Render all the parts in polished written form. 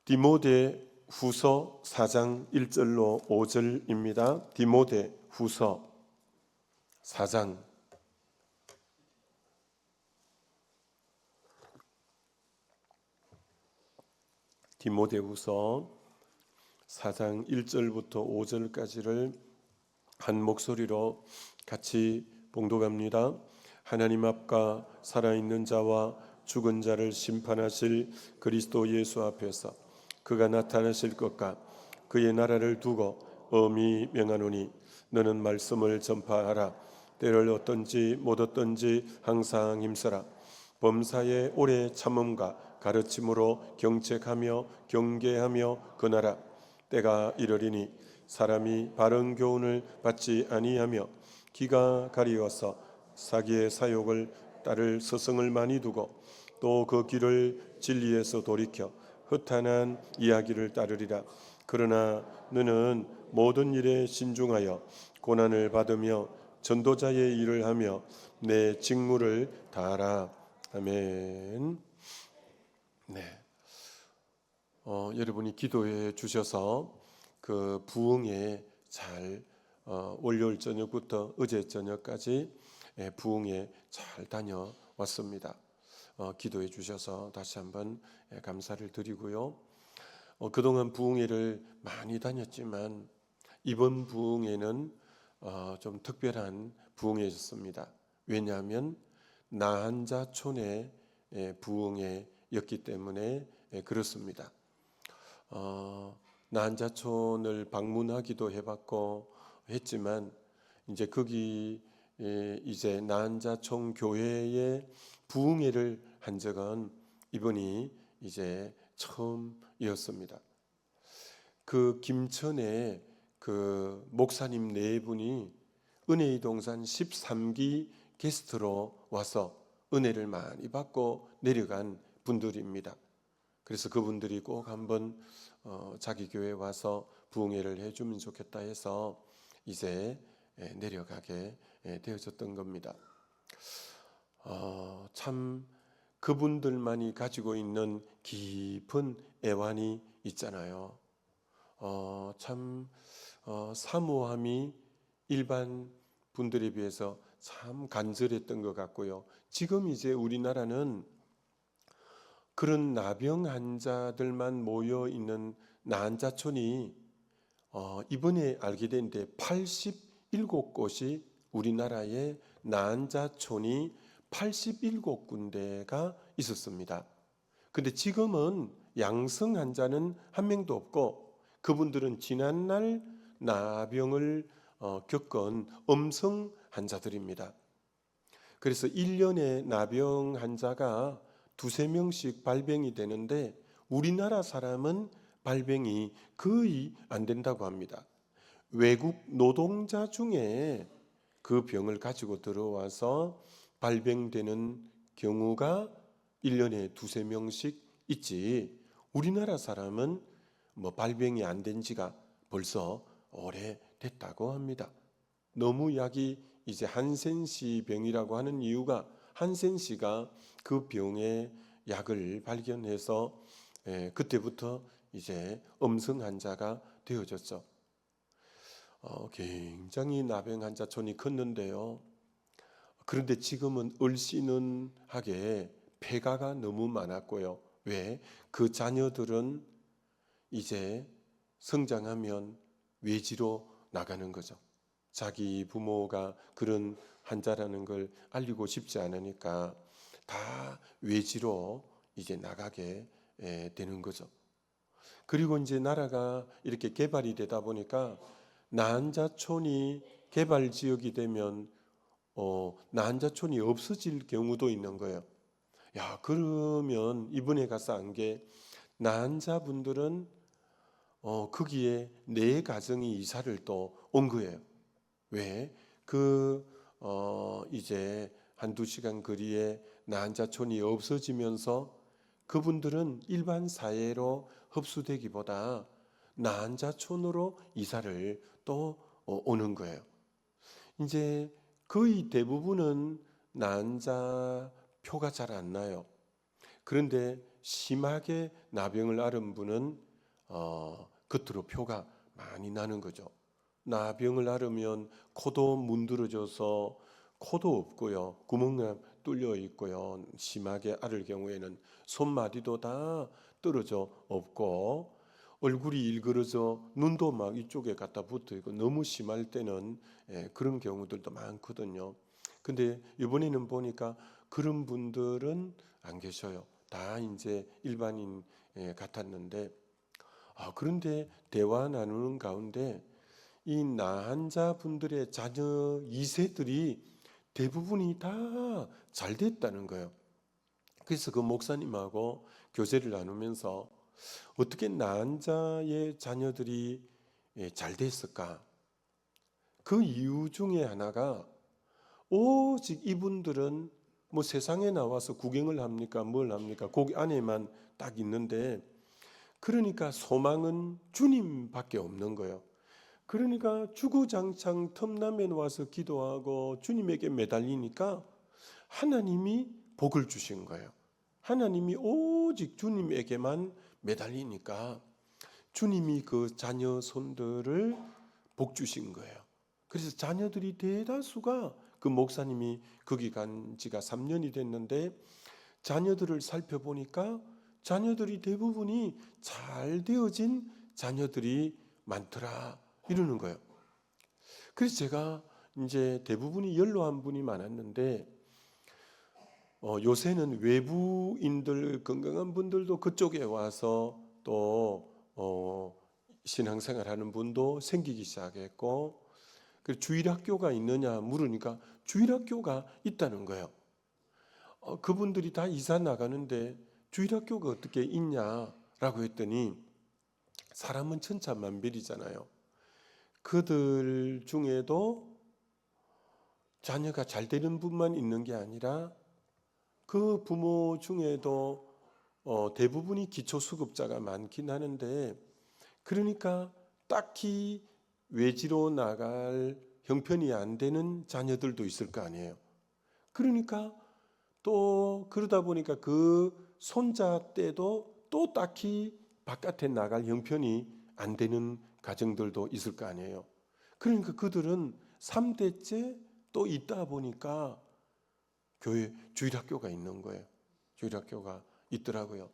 디모데 후서 4장 1절로 5절입니다. 디모데 후서 4장 디모데후서 4장 1절부터 5절까지를 한 목소리로 같이 봉독합니다. 하나님 앞과 살아있는 자와 죽은 자를 심판하실 그리스도 예수 앞에서 그가 나타나실 것과 그의 나라를 두고 엄히 명하노니 너는 말씀을 전파하라. 때를 얻든지 못 얻든지 항상 힘쓰라. 범사에 오래 참음과 가르침으로 경책하며 경계하며 권하라. 때가 이르리니 사람이 바른 교훈을 받지 아니하며 귀가 가리워서 사기의 사욕을 따를 스승을 많이 두고 또 그 귀를 진리에서 돌이켜 흩어난 이야기를 따르리라. 그러나 너는 모든 일에 신중하여 고난을 받으며 전도자의 일을 하며 내 직무를 다하라. 아멘. 네. 여러분이 기도해 주셔서 그 부흥에 잘 월요일 저녁부터 어제 저녁까지 부흥에 잘 다녀왔습니다. 기도해 주셔서 다시 한번 감사를 드리고요. 그동안 부흥회를 많이 다녔지만 이번 부흥회는 좀 특별한 부흥회였습니다. 왜냐하면 나한자촌의 부흥회였기 때문에 그렇습니다. 나한자촌을 방문하기도 해봤고 했지만 이제 거기 이제 나한자촌 교회에 부흥회를 한 적은 이번이 이제 처음이었습니다. 그 김천에 그 목사님 네 분이 은혜의 동산 13기 게스트로 와서 은혜를 많이 받고 내려간 분들입니다. 그래서 그분들이 꼭 한번 자기 교회에 와서 부흥회를 해주면 좋겠다 해서 이제 내려가게 되어졌던 겁니다. 참 그분들만이 가지고 있는 깊은 애환이 있잖아요. 참 사모함이 일반 분들에 비해서 참 간절했던 것 같고요. 지금 이제 우리나라는 그런 나병 환자들만 모여 있는 나한자촌이 이번에 알게 됐는데 87곳이 우리나라에 나한자촌이 87군데가 있었습니다. 근데 지금은 양성 환자는 한 명도 없고 그분들은 지난날 나병을 겪은 음성 환자들입니다. 그래서 1년에 나병 환자가 두세 명씩 발병이 되는데 우리나라 사람은 발병이 거의 안 된다고 합니다. 외국 노동자 중에 그 병을 가지고 들어와서 발병되는 경우가 1년에 두세 명씩 있지 우리나라 사람은 발병이 안 된 지가 벌써 오래됐다고 합니다. 너무 약이 이제 한센시 병이라고 하는 이유가 한센시가 그 병의 약을 발견해서 그때부터 이제 음성 환자가 되어졌죠. 굉장히 나병 환자촌이 컸는데요. 그런데 지금은 을씨는하게 폐가가 너무 많았고요. 왜? 그 자녀들은 이제 성장하면 외지로 나가는 거죠. 자기 부모가 그런 환자라는 걸 알리고 싶지 않으니까 다 외지로 이제 나가게 되는 거죠. 그리고 이제 나라가 이렇게 개발이 되다 보니까 나한자촌이 개발 지역이 되면 나한자촌이 없어질 경우도 있는 거예요. 야, 그러면 이번에 가서 안 게 나한자분들은 거기에 네 가정이 이사를 또 온 거예요. 왜? 이제 한두 시간 거리에 나한자촌이 없어지면서 그분들은 일반 사회로 흡수되기보다 나한자촌으로 이사를 또 오는 거예요. 이제 거의 대부분은 나한자 표가 잘 안 나요. 그런데 심하게 나병을 앓은 분은 겉으로 표가 많이 나는 거죠. 나병을 앓으면 코도 문드러져서 코도 없고요, 구멍이 뚫려 있고요, 심하게 앓을 경우에는 손마디도 다 떨어져 없고 얼굴이 일그러져 눈도 막 이쪽에 갖다 붙어 있고 너무 심할 때는 그런 경우들도 많거든요. 근데 이번에는 보니까 그런 분들은 안 계셔요. 다 이제 일반인 같았는데, 그런데 대화 나누는 가운데 이 나환자분들의 자녀 2세들이 대부분이 다 잘 됐다는 거예요. 그래서 그 목사님하고 교제를 나누면서 어떻게 나환자의 자녀들이 잘 됐을까? 그 이유 중에 하나가 오직 이분들은 뭐 세상에 나와서 구경을 합니까? 뭘 합니까? 거기 안에만 딱 있는데, 그러니까 소망은 주님밖에 없는 거예요. 그러니까 주구장창 텀남에 와서 기도하고 주님에게 매달리니까 하나님이 복을 주신 거예요. 하나님이 오직 주님에게만 매달리니까 주님이 그 자녀 손들을 복 주신 거예요. 그래서 자녀들이 대다수가, 그 목사님이 거기 간 지가 3년이 됐는데 자녀들을 살펴보니까 자녀들이 대부분이 잘 되어진 자녀들이 많더라 이러는 거예요. 그래서 제가 이제 대부분이 연로한 분이 많았는데 요새는 외부인들, 건강한 분들도 그쪽에 와서 또 신앙생활하는 분도 생기기 시작했고, 그 주일학교가 있느냐 물으니까 주일학교가 있다는 거예요. 그분들이 다 이사 나가는데 주일학교가 어떻게 있냐라고 했더니 사람은 천차만별이잖아요. 그들 중에도 자녀가 잘 되는 분만 있는 게 아니라 그 부모 중에도 대부분이 기초수급자가 많긴 하는데, 그러니까 딱히 외지로 나갈 형편이 안 되는 자녀들도 있을 거 아니에요. 그러니까 또 그러다 보니까 그 손자 때도 또 딱히 바깥에 나갈 형편이 안 되는 가정들도 있을 거 아니에요. 그러니까 그들은 3대째 또 있다 보니까 교회 주일학교가 있는 거예요. 주일학교가 있더라고요.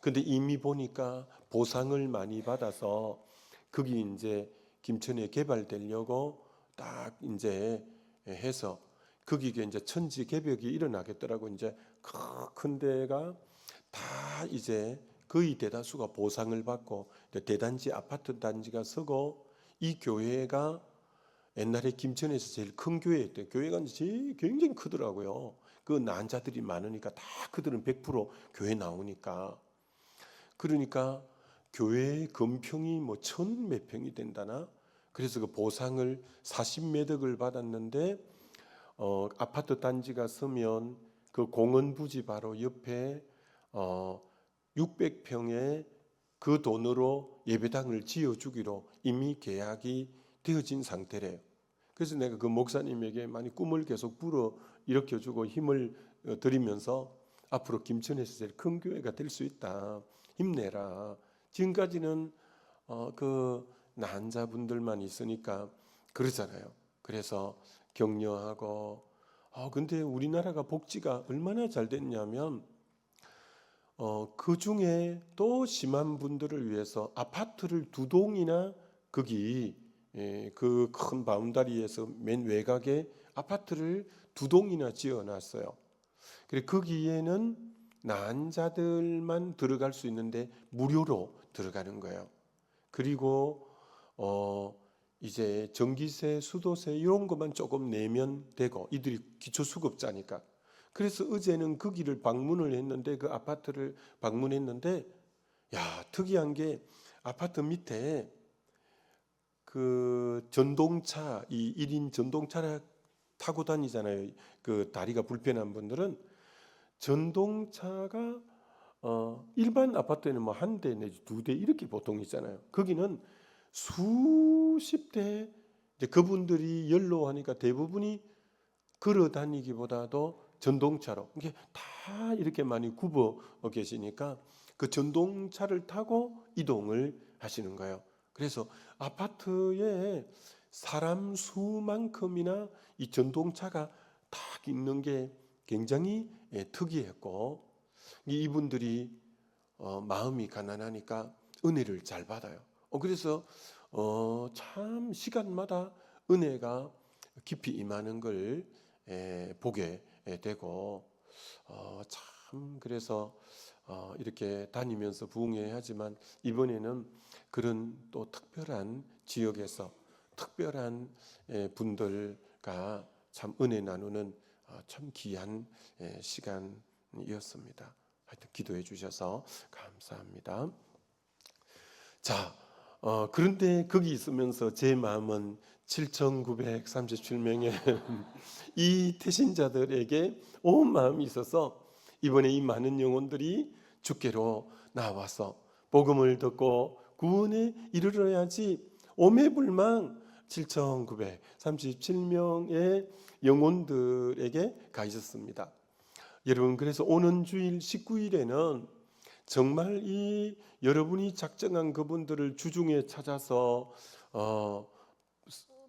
근데 이미 보니까 보상을 많이 받아서 거기 이제 김천에 개발되려고 딱 이제 해서 거기에 이제 천지 개벽이 일어나겠더라고. 이제 큰 데가 다 이제 거의 대다수가 보상을 받고 대단지 아파트 단지가 서고, 이 교회가 옛날에 김천에서 제일 큰 교회였대요. 교회가 제일 굉장히 크더라고요. 그 난자들이 많으니까 다 그들은 100% 교회 나오니까. 그러니까 교회 건평이 뭐 1000몇 평이 된다나. 그래서 그 보상을 40매덕을 받았는데 아파트 단지가 서면 그 공원 부지 바로 옆에 600평에 그 돈으로 예배당을 지어주기로 이미 계약이 되어진 상태래요. 그래서 내가 그 목사님에게 많이 꿈을 계속 불어 일으켜주고 힘을 드리면서 앞으로 김천에서 제일 큰 교회가 될 수 있다, 힘내라. 지금까지는 그 난자분들만 있으니까 그러잖아요. 그래서 격려하고, 근데 우리나라가 복지가 얼마나 잘 됐냐면 그 중에 또 심한 분들을 위해서 아파트를 2동이나 거기 그 큰 바운다리에서 맨 외곽에 아파트를 2동이나 지어놨어요. 그리고 거기에는 난자들만 들어갈 수 있는데 무료로 들어가는 거예요. 그리고 이제 전기세, 수도세 이런 것만 조금 내면 되고, 이들이 기초수급자니까. 그래서 어제는 거기를 방문을 했는데, 그 아파트를 방문했는데, 특이한 게 아파트 밑에 그 전동차, 이 1인 전동차를 타고 다니잖아요. 그 다리가 불편한 분들은 전동차가 일반 아파트에는 뭐 1대 내지 2대 이렇게 보통 있잖아요. 거기는 수십 대, 이제 그분들이 연로하니까 대부분이 걸어 다니기보다도 전동차로 이게 다 이렇게 많이 굽어 계시니까 그 전동차를 타고 이동을 하시는 거예요. 그래서 아파트에 사람 수만큼이나 이 전동차가 딱 있는 게 굉장히 특이했고, 이분들이 마음이 가난하니까 은혜를 잘 받아요. 그래서 참 시간마다 은혜가 깊이 임하는 걸 보게 되고, 참 그래서 이렇게 다니면서 부흥회하지만 이번에는 그런 또 특별한 지역에서 특별한 분들과 참 은혜 나누는 참 귀한 시간이었습니다. 하여튼 기도해 주셔서 감사합니다. 자, 그런데 거기 있으면서 제 마음은 7,937명의 이 태신자들에게 온 마음이 있어서 이번에 이 많은 영혼들이 주께로 나와서 복음을 듣고 구원에 이르러야지 오매불망 7,937명의 영혼들에게 가 있었습니다. 여러분, 그래서 오는 주일 19일에는 정말 이 여러분이 작정한 그분들을 주중에 찾아서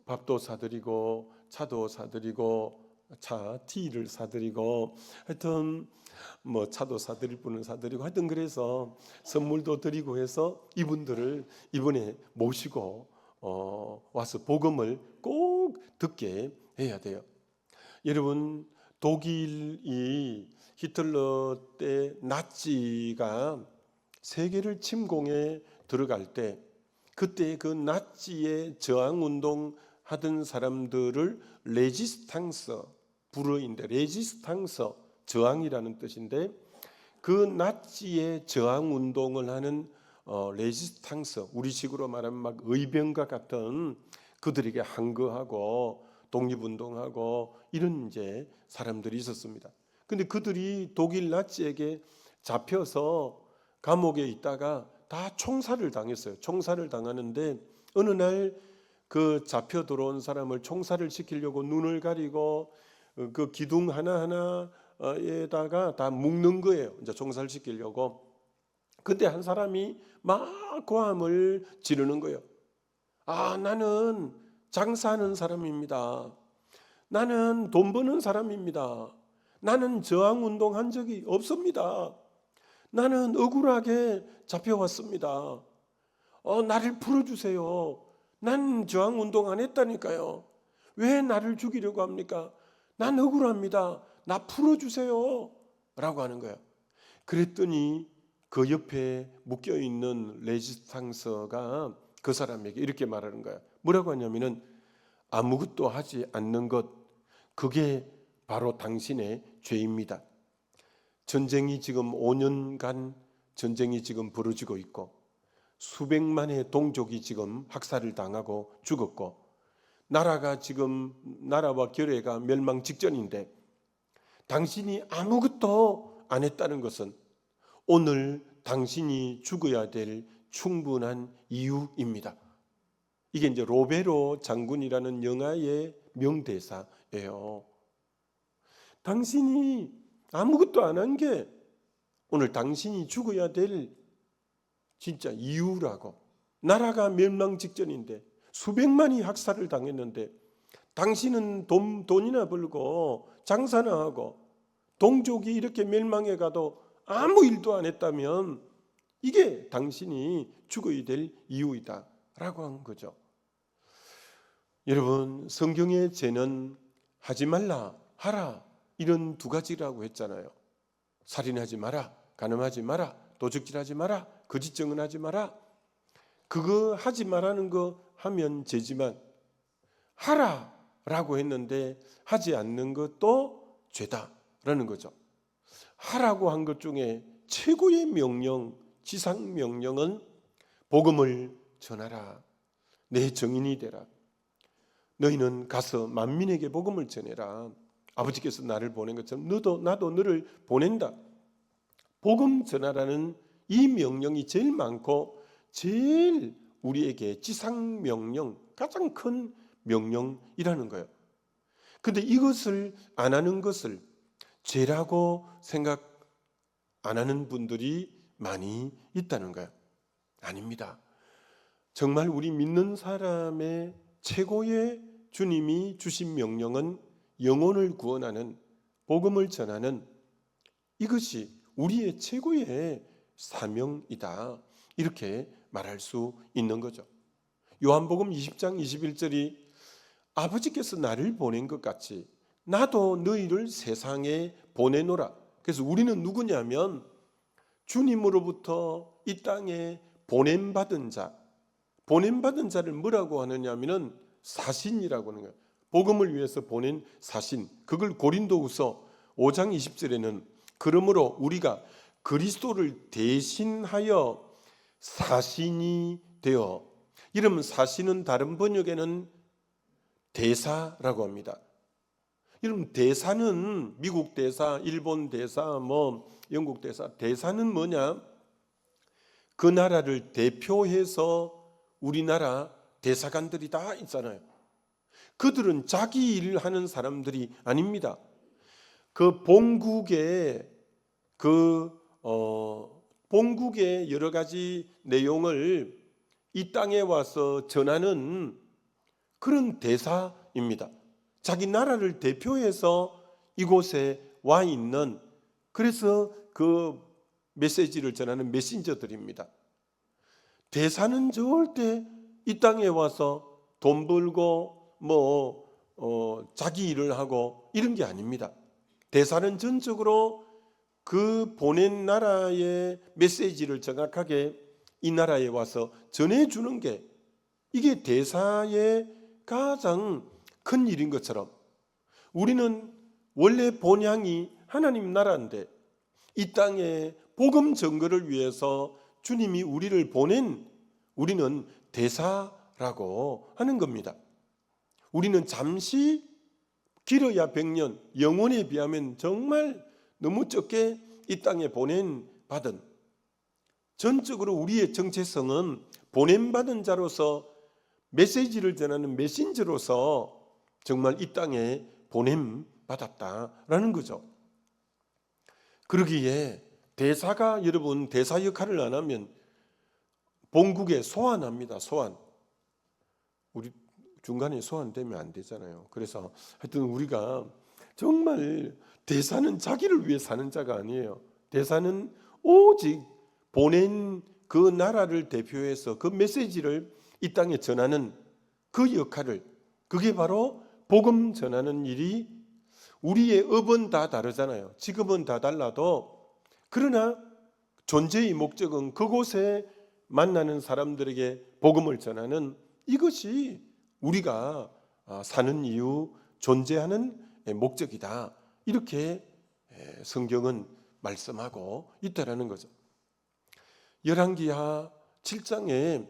밥도 사드리고 차도 사드리고 티를 사드리고 하여튼 뭐 차도 사드릴 분은 사드리고 하여튼 그래서 선물도 드리고 해서 이분들을 이번에 모시고 와서 복음을 꼭 듣게 해야 돼요. 여러분, 독일이 히틀러 때 나치가 세계를 침공해 들어갈 때 그때 그 나치의 저항 운동 하던 사람들을 레지스탕스, 불어인데 레지스탕스 저항이라는 뜻인데, 그 나치의 저항 운동을 하는 레지스탕스, 우리식으로 말하면 막 의병과 같은 그들에게 항거하고 독립운동하고 이런 이제 사람들이 있었습니다. 근데 그들이 독일 나치에게 잡혀서 감옥에 있다가 다 총살을 당했어요. 총살을 당하는데 어느 날 그 잡혀 들어온 사람을 총살을 시키려고 눈을 가리고 그 기둥 하나하나에다가 다 묶는 거예요. 이제 총살시키려고. 그때 한 사람이 막 고함을 지르는 거예요. 나는 장사하는 사람입니다. 나는 돈 버는 사람입니다. 나는 저항운동 한 적이 없습니다. 나는 억울하게 잡혀왔습니다. 나를 풀어주세요. 난 저항운동 안 했다니까요. 왜 나를 죽이려고 합니까? 난 억울합니다. 나 풀어주세요. 라고 하는 거예요. 그랬더니 그 옆에 묶여있는 레지스탕스가 그 사람에게 이렇게 말하는 거예요. 뭐라고 하냐면은 아무것도 하지 않는 것, 그게 바로 당신의 죄입니다. 전쟁이 지금 5년간 전쟁이 지금 벌어지고 있고 수백만의 동족이 지금 학살을 당하고 죽었고 나라가 지금 나라와 교회가 멸망 직전인데 당신이 아무것도 안 했다는 것은 오늘 당신이 죽어야 될 충분한 이유입니다. 이게 이제 로베로 장군이라는 영화의 명대사예요. 당신이 아무것도 안 한 게 오늘 당신이 죽어야 될 진짜 이유라고. 나라가 멸망 직전인데 수백만이 학살을 당했는데 당신은 돈이나 벌고 장사나 하고 동족이 이렇게 멸망해 가도 아무 일도 안 했다면 이게 당신이 죽어야 될 이유이다 라고 한 거죠. 여러분, 성경의 죄는 하지 말라, 하라 이런 두 가지라고 했잖아요. 살인하지 마라, 간음하지 마라, 도적질하지 마라, 거짓 증언하지 마라. 그거 하지 말라는 거 하면 죄지만 하라라고 했는데 하지 않는 것도 죄다라는 거죠. 하라고 한 것 중에 최고의 명령, 지상 명령은 복음을 전하라. 내 증인이 되라. 너희는 가서 만민에게 복음을 전해라. 아버지께서 나를 보낸 것처럼 나도 너를 보낸다. 복음 전하라는 이 명령이 제일 많고 제일 우리에게 지상 명령, 가장 큰 명령이라는 거예요. 근데 이것을 안 하는 것을 죄라고 생각 안 하는 분들이 많이 있다는 거예요. 아닙니다. 정말 우리 믿는 사람의 최고의 주님이 주신 명령은 영혼을 구원하는, 복음을 전하는, 이것이 우리의 최고의 사명이다, 이렇게 말할 수 있는 거죠. 요한복음 20장 21절이 아버지께서 나를 보낸 것 같이 나도 너희를 세상에 보내노라. 그래서 우리는 누구냐면 주님으로부터 이 땅에 보냄받은 자, 보냄받은 자를 뭐라고 하느냐면은 사신이라고 하는 거예요. 복음을 위해서 보낸 사신. 그걸 고린도후서 5장 20절에는 그러므로 우리가 그리스도를 대신하여 사신이 되어, 이러면 사신은 다른 번역에는 대사라고 합니다. 여러분, 대사는 미국 대사, 일본 대사, 영국 대사, 대사는 뭐냐? 그 나라를 대표해서 우리나라 대사관들이 다 있잖아요. 그들은 자기 일을 하는 사람들이 아닙니다. 그 본국의 본국의 여러 가지 내용을 이 땅에 와서 전하는 그런 대사입니다. 자기 나라를 대표해서 이곳에 와 있는, 그래서 그 메시지를 전하는 메신저들입니다. 대사는 절대 이 땅에 와서 돈 벌고 자기 일을 하고 이런 게 아닙니다. 대사는 전적으로 그 보낸 나라의 메시지를 정확하게 이 나라에 와서 전해주는 게, 이게 대사의 가장 큰 일인 것처럼 우리는 원래 본향이 하나님 나라인데 이 땅에 복음 전거를 위해서 주님이 우리를 보낸, 우리는 대사라고 하는 겁니다. 우리는 잠시, 길어야 100년, 영원에 비하면 정말 너무 적게 이 땅에 보낸받은, 전적으로 우리의 정체성은 보냄받은 자로서 메시지를 전하는 메신저로서 정말 이 땅에 보냄받았다라는 거죠. 그러기에 대사가, 여러분, 대사 역할을 안 하면 본국에 소환합니다. 소환. 우리 중간에 소환되면 안 되잖아요. 그래서 하여튼 우리가 정말 대사는 자기를 위해 사는 자가 아니에요. 대사는 오직 보낸 그 나라를 대표해서 그 메시지를 이 땅에 전하는 그 역할을, 그게 바로 복음 전하는 일이, 우리의 업은 다 다르잖아요. 직업은 다 달라도, 그러나 존재의 목적은 그곳에 만나는 사람들에게 복음을 전하는, 이것이 우리가 사는 이유, 존재하는 목적이다, 이렇게 성경은 말씀하고 있다라는 거죠. 열왕기하 7장에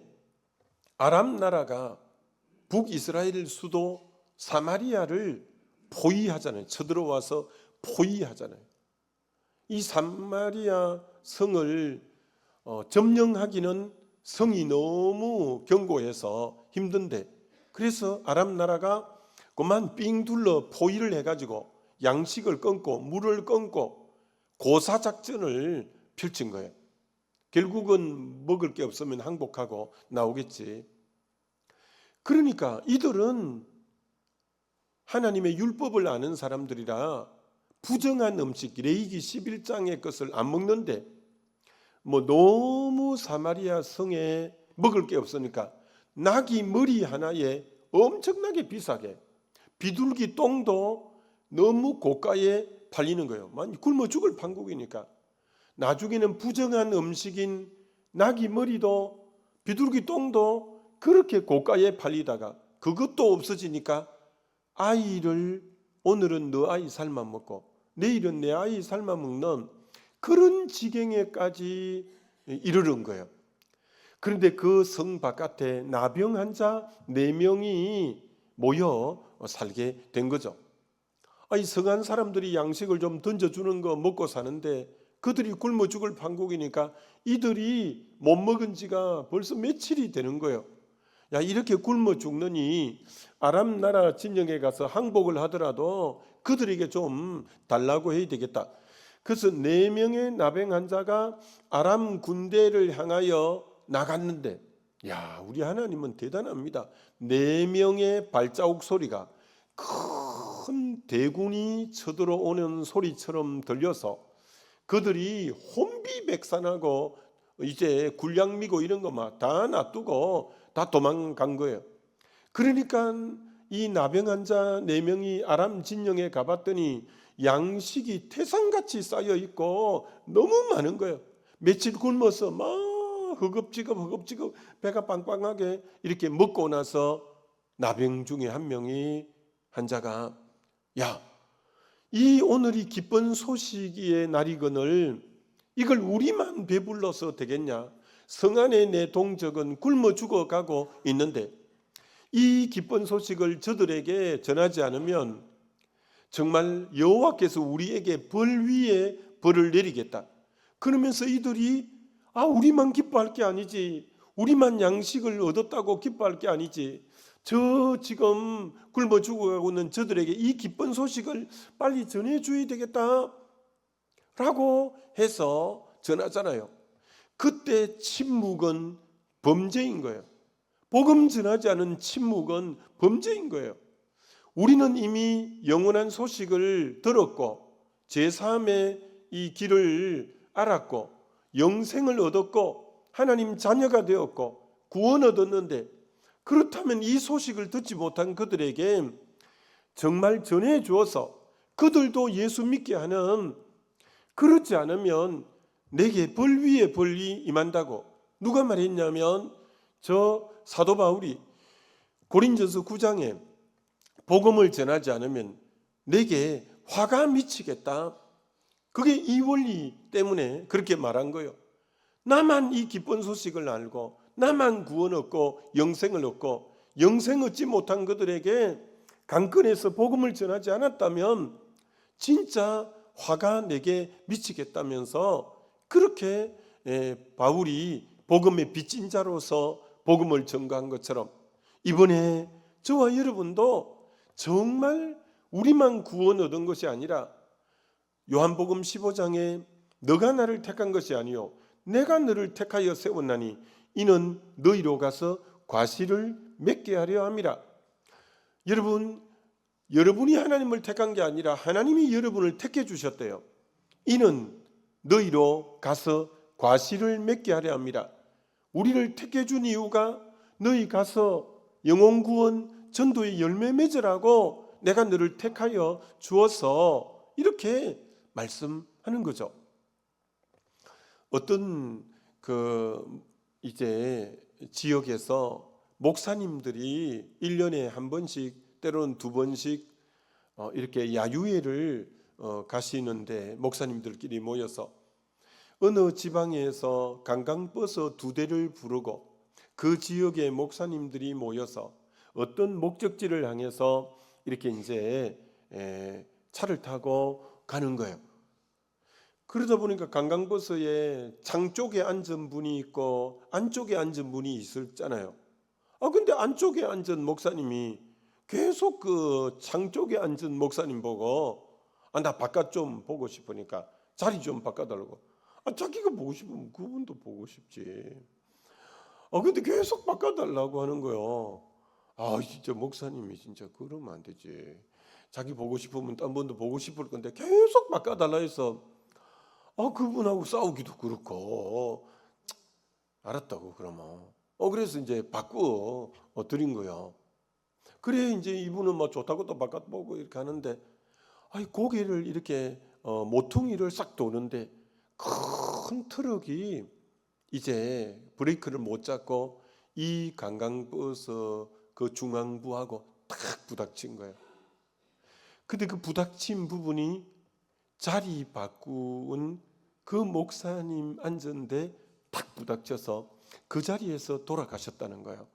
아람 나라가 북이스라엘 수도 사마리아를 포위하잖아요. 쳐들어와서 포위하잖아요. 이 사마리아 성을 점령하기는 성이 너무 견고해서 힘든데, 그래서 아람 나라가 그만 삥 둘러 포위를 해가지고 양식을 끊고 물을 끊고 고사작전을 펼친 거예요. 결국은 먹을 게 없으면 항복하고 나오겠지. 그러니까 이들은 하나님의 율법을 아는 사람들이라 부정한 음식, 레위기 11장의 것을 안 먹는데, 너무 사마리아 성에 먹을 게 없으니까 나귀 머리 하나에 엄청나게 비싸게, 비둘기 똥도 너무 고가에 팔리는 거예요. 굶어 죽을 판국이니까. 나중에는 부정한 음식인 나귀 머리도 비둘기 똥도 그렇게 고가에 팔리다가 그것도 없어지니까 아이를, 오늘은 너 아이 삶아 먹고 내일은 내 아이 삶아 먹는 그런 지경에까지 이르는 거예요. 그런데 그 성 바깥에 나병 환자 4명이 모여 살게 된 거죠. 이 성한 사람들이 양식을 좀 던져주는 거 먹고 사는데 그들이 굶어 죽을 판국이니까 이들이 못 먹은 지가 벌써 며칠이 되는 거예요. 야, 이렇게 굶어 죽느니 아람 나라 진영에 가서 항복을 하더라도 그들에게 좀 달라고 해야 되겠다. 그래서 4명의 나병 환자가 아람 군대를 향하여 나갔는데, 야, 우리 하나님은 대단합니다. 4명의 발자국 소리가 큰 대군이 쳐들어오는 소리처럼 들려서 그들이 혼비백산하고 이제 군량 미고 이런 거 막 다 놔두고 다 도망간 거예요. 그러니까 이 나병 환자 4명이 아람 진영에 가봤더니 양식이 태산같이 쌓여 있고 너무 많은 거예요. 며칠 굶어서 막 허겁지겁 배가 빵빵하게 이렇게 먹고 나서 나병 중에 한 명이 환자가, 야, 이 오늘이 기쁜 소식의 날이거늘 이걸 우리만 배불러서 되겠냐? 성 안에 내 동족은 굶어 죽어가고 있는데 이 기쁜 소식을 저들에게 전하지 않으면 정말 여호와께서 우리에게 벌 위에 벌을 내리겠다. 그러면서 이들이 우리만 기뻐할 게 아니지, 우리만 양식을 얻었다고 기뻐할 게 아니지, 저 지금 굶어 죽어가고 있는 저들에게 이 기쁜 소식을 빨리 전해줘야 되겠다 라고 해서 전하잖아요. 그때 침묵은 범죄인 거예요. 복음 전하지 않은 침묵은 범죄인 거예요. 우리는 이미 영원한 소식을 들었고 제3의 이 길을 알았고 영생을 얻었고 하나님 자녀가 되었고 구원 얻었는데, 그렇다면 이 소식을 듣지 못한 그들에게 정말 전해 주어서 그들도 예수 믿게 하는, 그렇지 않으면 내게 벌 위에 벌이 임한다고 누가 말했냐면 저 사도 바울이 고린전서 9장에 복음을 전하지 않으면 내게 화가 미치겠다. 그게 이 원리 때문에 그렇게 말한 거예요. 나만 이 기쁜 소식을 알고 나만 구원 얻고 영생을 얻고 영생 얻지 못한 그들에게 강권해서 복음을 전하지 않았다면 진짜 화가 내게 미치겠다면서 그렇게 바울이 복음의 빚진 자로서 복음을 전가한 것처럼 이번에 저와 여러분도 정말 우리만 구원 얻은 것이 아니라 요한복음 15장에 너가 나를 택한 것이 아니요 내가 너를 택하여 세웠나니 이는 너희로 가서 과실을 맺게 하려 함이라. 여러분이 하나님을 택한 게 아니라 하나님이 여러분을 택해 주셨대요. 이는 너희로 가서 과실을 맺게 하려 함이라. 우리를 택해 준 이유가 너희 가서 영혼구원 전도의 열매 맺으라고 내가 너를 택하여 주어서 이렇게 말씀하는 거죠. 어떤 이제 지역에서 목사님들이 1년에 한 번씩 때로는 2번씩 이렇게 야유회를 가시는데 목사님들끼리 모여서 어느 지방에서 관광버스 2대를 부르고 그 지역의 목사님들이 모여서 어떤 목적지를 향해서 이렇게 이제 차를 타고 가는 거예요. 그러다 보니까 관광버스에 창 쪽에 앉은 분이 있고 안쪽에 앉은 분이 있었잖아요. 근데 안쪽에 앉은 목사님이 계속 그 창 쪽에 앉은 목사님 보고 나 바깥 좀 보고 싶으니까 자리 좀 바꿔달라고. 자기가 보고 싶으면 그분도 보고 싶지. 근데 계속 바꿔달라고 하는 거예요. 진짜 목사님이 진짜 그러면 안 되지. 자기 보고 싶으면 딴 분도 보고 싶을 건데 계속 바꿔달라 해서 그분하고 싸우기도 그렇고 알았다고 그러면 그래서 이제 바꾸어 드린 거예요. 그래 이제 이분은 뭐 좋다고 또 바꿔보고 이렇게 하는데 고개를 이렇게 모퉁이를 싹 도는데 큰 트럭이 이제 브레이크를 못 잡고 이 관광버스 그 중앙부하고 딱 부닥친 거예요. 근데 그 부닥친 부분이 자리 바꾼 그 목사님 앉은데 딱 부닥쳐서 그 자리에서 돌아가셨다는 거예요.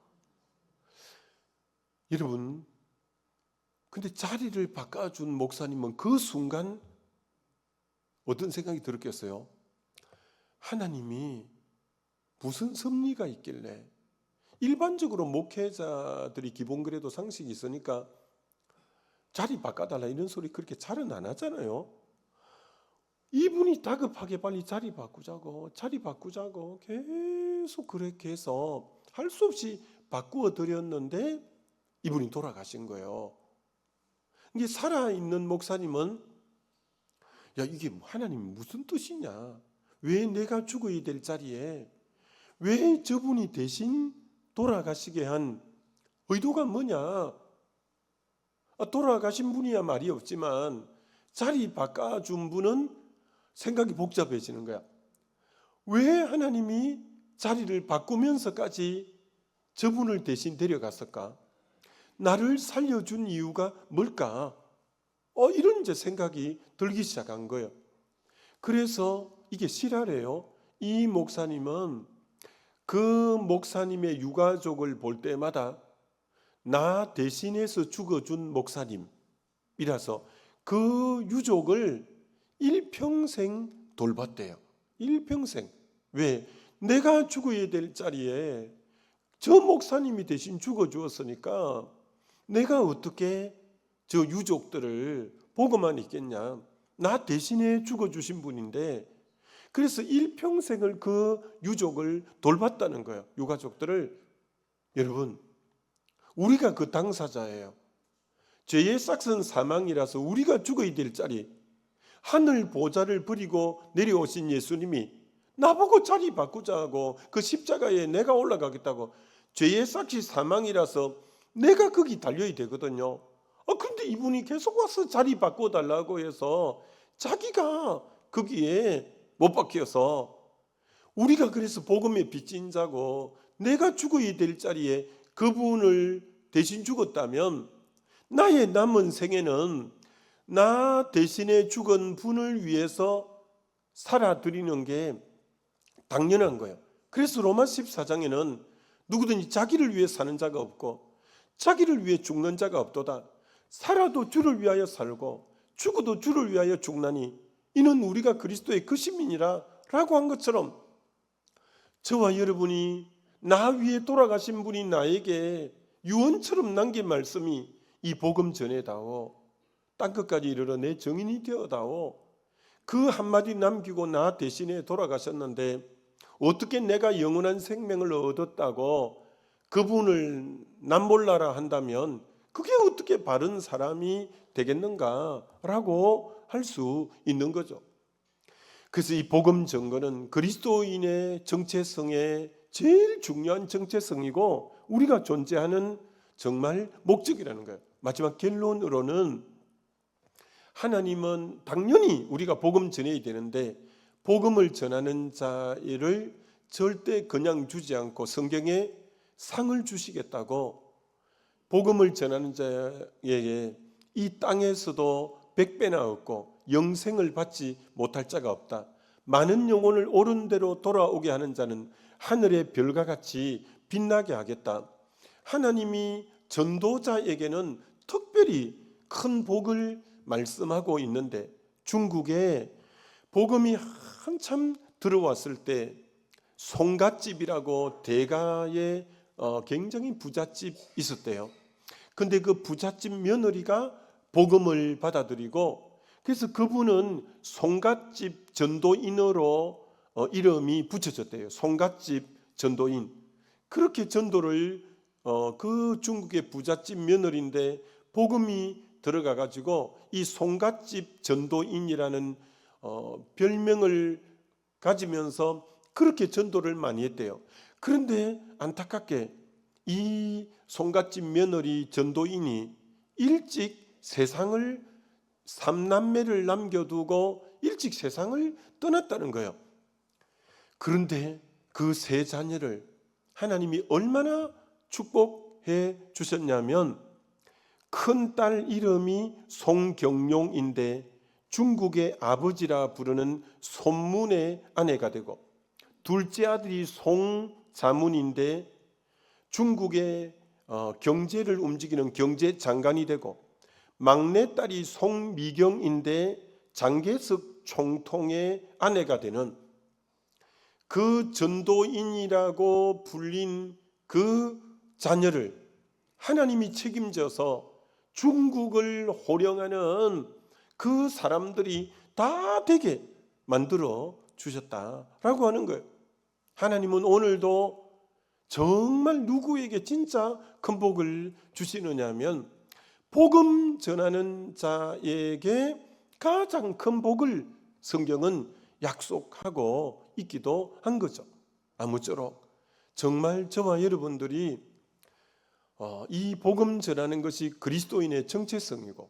여러분, 근데 자리를 바꿔준 목사님은 그 순간 어떤 생각이 들었겠어요? 하나님이 무슨 섭리가 있길래, 일반적으로 목회자들이 기본 그래도 상식이 있으니까 자리 바꿔달라 이런 소리 그렇게 잘은 안 하잖아요. 이분이 다급하게 빨리 자리 바꾸자고 계속 그렇게 해서 할 수 없이 바꾸어 드렸는데 이분이 돌아가신 거예요. 이게 살아있는 목사님은 야, 이게 하나님 무슨 뜻이냐? 왜 내가 죽어야 될 자리에 왜 저분이 대신 돌아가시게 한 의도가 뭐냐? 돌아가신 분이야 말이 없지만 자리 바꿔준 분은 생각이 복잡해지는 거야. 왜 하나님이 자리를 바꾸면서까지 저분을 대신 데려갔을까? 나를 살려준 이유가 뭘까? 이런 이제 생각이 들기 시작한 거예요. 그래서 이게 실화래요. 이 목사님은 그 목사님의 유가족을 볼 때마다 나 대신해서 죽어준 목사님이라서 그 유족을 일평생 돌봤대요. 일평생. 왜? 내가 죽어야 될 자리에 저 목사님이 대신 죽어주었으니까 내가 어떻게 저 유족들을 보고만 있겠냐. 나 대신에 죽어주신 분인데 그래서 일평생을 그 유족을 돌봤다는 거예요. 유가족들을. 여러분, 우리가 그 당사자예요. 죄의 싹은 사망이라서 우리가 죽어야 될 자리, 하늘 보좌를 버리고 내려오신 예수님이 나보고 자리 바꾸자고 그 십자가에 내가 올라가겠다고. 죄의 싹이 사망이라서 내가 거기 달려야 되거든요. 근데 이분이 계속 와서 자리 바꿔달라고 해서 자기가 거기에 못 박혀서 우리가 그래서 복음의 빚진 자고 내가 죽어야 될 자리에 그분을 대신 죽었다면 나의 남은 생에는 나 대신에 죽은 분을 위해서 살아드리는 게 당연한 거예요. 그래서 로마 14장에는 누구든지 자기를 위해 사는 자가 없고 자기를 위해 죽는 자가 없도다. 살아도 주를 위하여 살고 죽어도 주를 위하여 죽나니 이는 우리가 그리스도의 그 시민이라 라고 한 것처럼 저와 여러분이 나 위에 돌아가신 분이 나에게 유언처럼 남긴 말씀이 이 복음 전해다오. 땅끝까지 이르러 내 정인이 되어다오. 그 한마디 남기고 나 대신에 돌아가셨는데 어떻게 내가 영원한 생명을 얻었다고 그분을 남몰라라 한다면 그게 어떻게 바른 사람이 되겠는가라고 할 수 있는 거죠. 그래서 이 복음 증거는 그리스도인의 정체성의 제일 중요한 정체성이고 우리가 존재하는 정말 목적이라는 거예요. 마지막 결론으로는 하나님은 당연히 우리가 복음 전해야 되는데 복음을 전하는 자를 절대 그냥 주지 않고 성경에 상을 주시겠다고 복음을 전하는 자에게 이 땅에서도 100배나 얻고 영생을 받지 못할 자가 없다. 많은 영혼을 옳은 대로 돌아오게 하는 자는 하늘의 별과 같이 빛나게 하겠다. 하나님이 전도자에게는 특별히 큰 복을 말씀하고 있는데 중국에 복음이 한참 들어왔을 때 송갓집이라고 대가에 굉장히 부잣집 있었대요. 근데 그 부잣집 며느리가 복음을 받아들이고 그래서 그분은 송갓집 전도인으로 이름이 붙여졌대요. 송갓집 전도인. 그렇게 전도를 그 중국의 부잣집 며느리인데 복음이 들어가 가지고 이 송갓집 전도인이라는 별명을 가지면서 그렇게 전도를 많이 했대요. 그런데 안타깝게 이 송갓집 며느리 전도인이 일찍 세상을 삼남매를 남겨두고 일찍 세상을 떠났다는 거예요. 그런데 그 세 자녀를 하나님이 얼마나 축복해 주셨냐면 큰 딸 이름이 송경룡인데 중국의 아버지라 부르는 손문의 아내가 되고 둘째 아들이 송자문인데 중국의 경제를 움직이는 경제장관이 되고 막내딸이 송미경인데 장개석 총통의 아내가 되는 그 전도인이라고 불린 그 자녀를 하나님이 책임져서 중국을 호령하는 그 사람들이 다 되게 만들어 주셨다라고 하는 거예요. 하나님은 오늘도 정말 누구에게 진짜 큰 복을 주시느냐면 복음 전하는 자에게 가장 큰 복을 성경은 약속하고 있기도 한 거죠. 아무쪼록 정말 저와 여러분들이 이 복음 전하는 것이 그리스도인의 정체성이고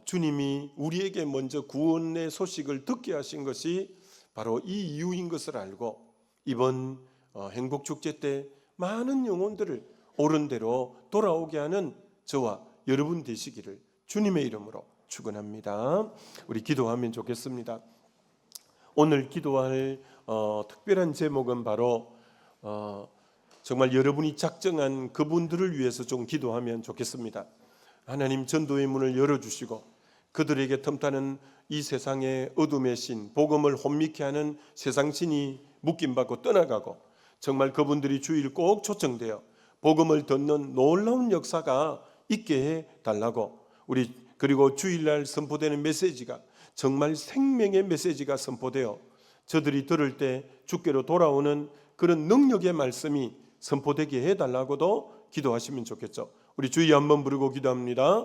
주님이 우리에게 먼저 구원의 소식을 듣게 하신 것이 바로 이 이유인 것을 알고 이번 행복축제 때 많은 영혼들을 옳은 대로 돌아오게 하는 저와 여러분 되시기를 주님의 이름으로 축원합니다. 우리 기도하면 좋겠습니다. 오늘 기도할 특별한 제목은 바로 정말 여러분이 작정한 그분들을 위해서 좀 기도하면 좋겠습니다. 하나님 전도의 문을 열어주시고 그들에게 틈타는 이 세상의 어둠의 신, 복음을 혼미케 하는 세상 신이 묶임받고 떠나가고 정말 그분들이 주일 꼭 초청되어 복음을 듣는 놀라운 역사가 있게 해달라고 우리 그리고 주일날 선포되는 메시지가 정말 생명의 메시지가 선포되어 저들이 들을 때 주께로 돌아오는 그런 능력의 말씀이 선포되게 해달라고도 기도하시면 좋겠죠. 우리 주의 한번 부르고 기도합니다.